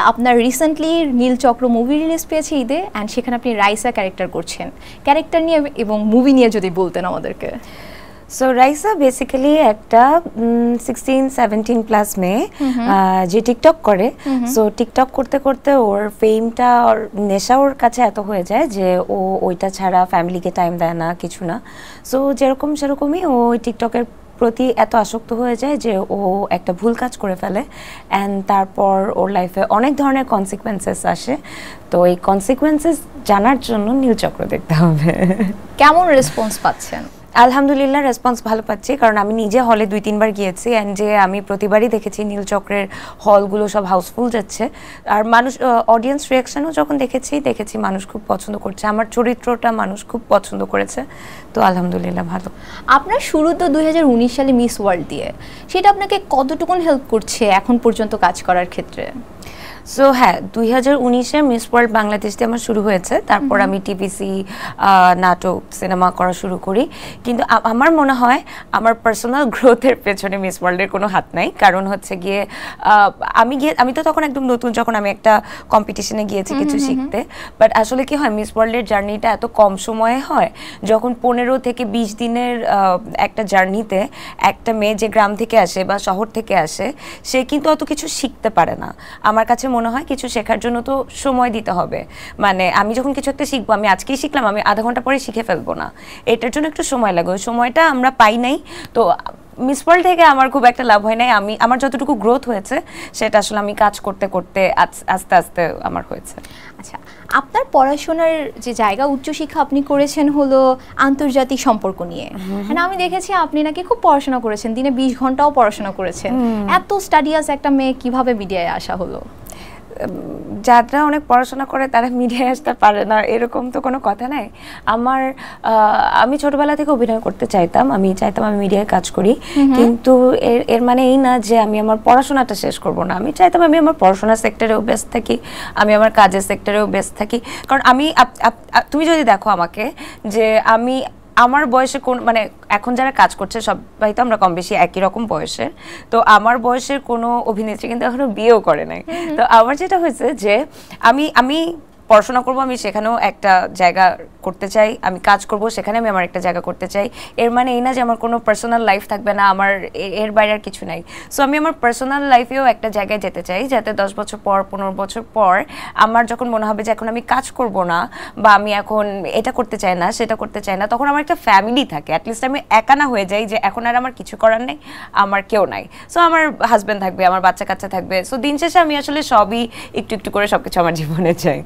আপনার recently Neelchakra movie release পেয়েছে ঈদে, অ্যান্ড সেখানে আপনি রাইসা ক্যারেক্টার করছেন। ক্যারেক্টার নিয়ে এবং মুভি নিয়ে যদি বলতেন আমাদেরকে। সো রাইসা বেসিক্যালি একটা 16-17 প্লাস মেয়ে যে টিকটক করে। সো টিকটক করতে করতে ওর ফেমটা ওর নেশা ওর কাছে এত হয়ে যায় যে ও ওইটা ছাড়া ফ্যামিলিকে টাইম দেয় না, কিছু না। সো যেরকম সেরকমই ও ওই টিকটকের প্রতি এত আসক্ত হয়ে যায় যে ও একটা ভুল কাজ করে ফেলে, অ্যান্ড তারপর ওর লাইফে অনেক ধরনের কনসিকুয়েন্সেস আসে। তো এই কনসিকুয়েন্সেস জানার জন্য নীলচক্র দেখতে হবে। কেমন রেসপন্স পাচ্ছেন? আলহামদুলিল্লাহ রেসপন্স ভালো পাচ্ছি, কারণ আমি নিজে হলে 2-3 বার গিয়েছি, অ্যান্ড যে আমি প্রতিবারই দেখেছি নীলচক্রের হলগুলো সব হাউসফুল যাচ্ছে। আর মানুষ অডিয়েন্স রিয়াকশনও যখন দেখেছি মানুষ খুব পছন্দ করছে, আমার চরিত্রটা মানুষ খুব পছন্দ করেছে। তো আলহামদুলিল্লাহ ভালো। আপনার শুরু তো 2019 সালে মিস ওয়ার্ল্ড দিয়ে, সেটা আপনাকে কতটুকুন হেল্প করছে এখন পর্যন্ত কাজ করার ক্ষেত্রে? সো হ্যাঁ, 2019-এ মিস ওয়ার্ল্ড বাংলাদেশ দিয়ে আমার শুরু হয়েছে। তারপর আমি টিভিসি, নাটক, সিনেমা করা শুরু করি। কিন্তু আমার মনে হয় আমার পার্সোনাল গ্রোথের পেছনে মিস ওয়ার্ল্ডের কোনো হাত নাই। কারণ হচ্ছে গিয়ে আমি তো তখন একদম নতুন, যখন আমি একটা কম্পিটিশনে গিয়েছি কিছু শিখতে। বাট আসলে কি হয়, মিস ওয়ার্ল্ডের জার্নিটা এত কম সময়ে হয়, যখন 15 থেকে 20 দিনের একটা জার্নিতে একটা মেয়ে যে গ্রাম থেকে আসে বা শহর থেকে আসে, সে কিন্তু অত কিছু শিখতে পারে না। আমার কাছে মনে হয় কিছু শেখার জন্য তো সময় দিতে হবে। মানে আমি যখন কিছু একটা শিখবো, আমি আজকেই শিখলাম, আমি আধা ঘন্টা পরে শিখে ফেলবো না, এটার জন্য একটু সময় লাগে। ওই সময়টা আমরা পাই নাই। তো মিস ওয়ার্ল্ড থেকে আমার খুব একটা লাভ হয় নাই। আমার যতটুকু গ্রোথ হয়েছে সেটা আসলে আমি কাজ করতে করতে আস্তে আস্তে আমার হয়েছে। আচ্ছা, আপনার পড়াশোনার যে জায়গা, উচ্চশিক্ষা আপনি করেছেন হলো আন্তর্জাতিক সম্পর্ক নিয়ে। মানে আমি দেখেছি আপনি নাকি খুব পড়াশোনা করেছেন, দিনে 20 ঘন্টাও পড়াশোনা করেছেন। এত স্টাডিয়াস একটা মেয়ে কিভাবে মিডিয়ায় আসা হলো? যারা অনেক পড়াশোনা করে তারা মিডিয়ায় আসতে পারে না, এরকম তো কোনো কথা নাই। আমি ছোটবেলা থেকে অভিনয় করতে চাইতাম, আমি মিডিয়ায় কাজ করি। কিন্তু এর মানে এই না যে আমি আমার পড়াশোনাটা শেষ করব না। আমি চাইতাম আমি আমার পড়াশোনার সেক্টরেও ব্যস্ত থাকি, আমি আমার কাজের সেক্টরেও ব্যস্ত থাকি। কারণ তুমি যদি দেখো আমাকে, যে আমার বয়সে মানে এখন যারা কাজ করছে সবাই তো আমরা কম বেশি একই রকম বয়সের। তো আমার বয়সের কোনো অভিনেত্রী কিন্তু এখনো বিয়েও করে নাই। তো আমার যেটা হয়েছে যে আমি পড়াশোনা করবো, আমি সেখানেও একটা জায়গা করতে চাই, আমি কাজ করব সেখানে আমি আমার একটা জায়গা করতে চাই। এর মানে এই না যে আমার কোনো পার্সোনাল লাইফ থাকবে না, আমার এর বাইরে আর কিছু নাই। সো আমি আমার পার্সোনাল লাইফেও একটা জায়গায় যেতে চাই, যাতে 10 বছর পর 15 বছর পর আমার যখন মনে হবে যে এখন আমি কাজ করব না, বা আমি এখন এটা করতে চাই না, সেটা করতে চাই না, তখন আমার একটা ফ্যামিলি থাকে। অ্যাটলিস্ট আমি একা না হয়ে যাই যে এখন আর আমার কিছু করার নেই, আমার কেউ নাই। সো আমার হাজব্যান্ড থাকবে, আমার বাচ্চা কাচ্চা থাকবে। সো দিন শেষে আমি আসলে সবই একটু একটু করে সবকিছু আমার জীবনে চাই।